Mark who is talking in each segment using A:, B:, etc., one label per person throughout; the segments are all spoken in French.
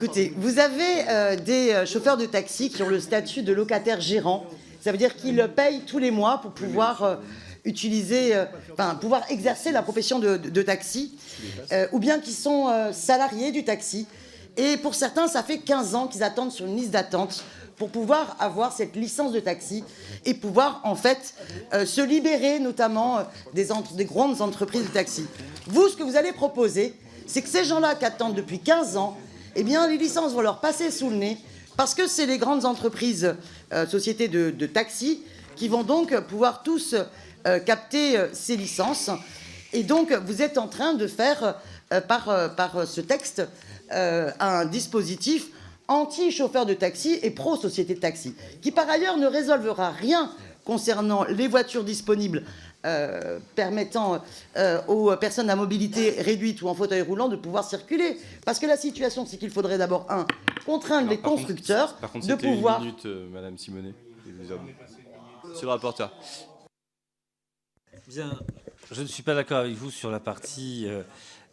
A: Écoutez, vous avez des chauffeurs de taxi qui ont le statut de locataire gérant. Ça veut dire qu'ils payent tous les mois pour pouvoir pouvoir exercer la profession de taxi, ou bien qui sont salariés du taxi. Et pour certains, ça fait 15 ans qu'ils attendent sur une liste d'attente pour pouvoir avoir cette licence de taxi et pouvoir en fait se libérer notamment des grandes entreprises de taxi. Vous, ce que vous allez proposer, c'est que ces gens-là qui attendent depuis 15 ans, eh bien, les licences vont leur passer sous le nez parce que c'est les grandes entreprises, sociétés de taxi, qui vont donc pouvoir tous capter ces licences. Et donc, vous êtes en train de faire, par ce texte, un dispositif anti-chauffeur de taxi et pro-société de taxi, qui par ailleurs ne résolvera rien concernant les voitures disponibles permettant aux personnes à mobilité réduite ou en fauteuil roulant de pouvoir circuler. Parce que la situation, c'est qu'il faudrait d'abord, contraindre les constructeurs de pouvoir...
B: Une minute, Madame Simonet. Monsieur le rapporteur.
C: Bien, je ne suis pas d'accord avec vous sur la partie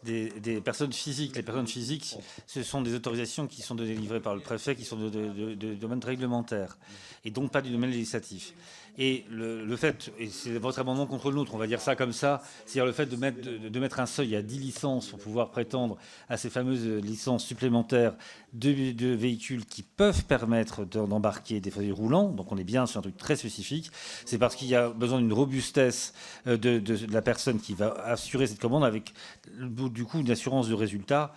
C: des personnes physiques. Les personnes physiques, ce sont des autorisations qui sont délivrées par le préfet, qui sont de domaine réglementaire, et donc pas du domaine législatif. Et le fait, et c'est votre amendement contre le nôtre, on va dire ça comme ça, c'est-à-dire le fait de mettre un seuil à 10 licences pour pouvoir prétendre à ces fameuses licences supplémentaires de véhicules qui peuvent permettre d'embarquer des fauteuils roulants, donc on est bien sur un truc très spécifique, c'est parce qu'il y a besoin d'une robustesse de la personne qui va assurer cette commande avec du coup une assurance de résultat.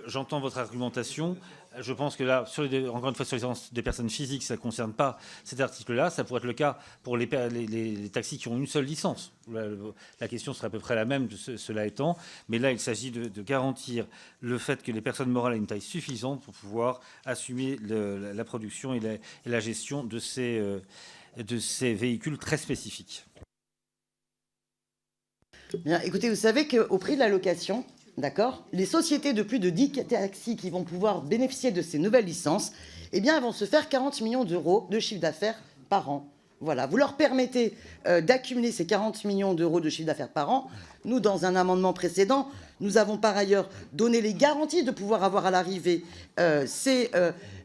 C: J'entends votre argumentation. Je pense que là, encore une fois, sur les licences des personnes physiques, ça ne concerne pas cet article-là. Ça pourrait être le cas pour les taxis qui ont une seule licence. La question serait à peu près la même, cela étant. Mais là, il s'agit de garantir le fait que les personnes morales aient une taille suffisante pour pouvoir assumer la production et la gestion de ces véhicules très spécifiques.
A: Bien, écoutez, vous savez qu'au prix de la location, d'accord, les sociétés de plus de 10 taxis qui vont pouvoir bénéficier de ces nouvelles licences, eh bien, elles vont se faire 40 millions d'euros de chiffre d'affaires par an. Voilà, vous leur permettez d'accumuler ces 40 millions d'euros de chiffre d'affaires par an. Nous, dans un amendement précédent, nous avons par ailleurs donné les garanties de pouvoir avoir à l'arrivée ces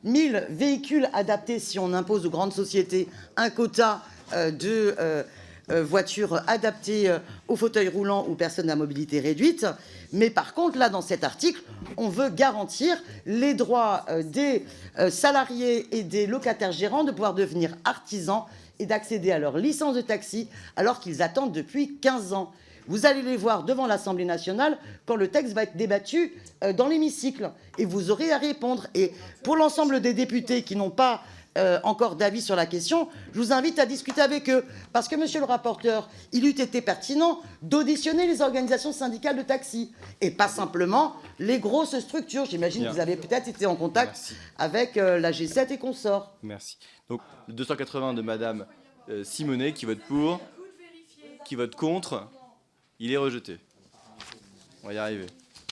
A: 1000 véhicules adaptés si on impose aux grandes sociétés un quota de voitures adaptées aux fauteuils roulants ou personnes à mobilité réduite. Mais par contre, là, dans cet article, on veut garantir les droits des salariés et des locataires gérants de pouvoir devenir artisans et d'accéder à leur licence de taxi alors qu'ils attendent depuis 15 ans. Vous allez les voir devant l'Assemblée nationale quand le texte va être débattu dans l'hémicycle. Et vous aurez à répondre. Et pour l'ensemble des députés qui n'ont pas encore d'avis sur la question, je vous invite à discuter avec eux. Parce que, monsieur le rapporteur, il eût été pertinent d'auditionner les organisations syndicales de taxi et pas simplement les grosses structures. J'imagine que vous avez peut-être été en contact avec la G7 et consorts.
B: Merci. Donc, le 280 de Madame Simonet qui vote pour, qui vote contre, il est rejeté. On va y arriver.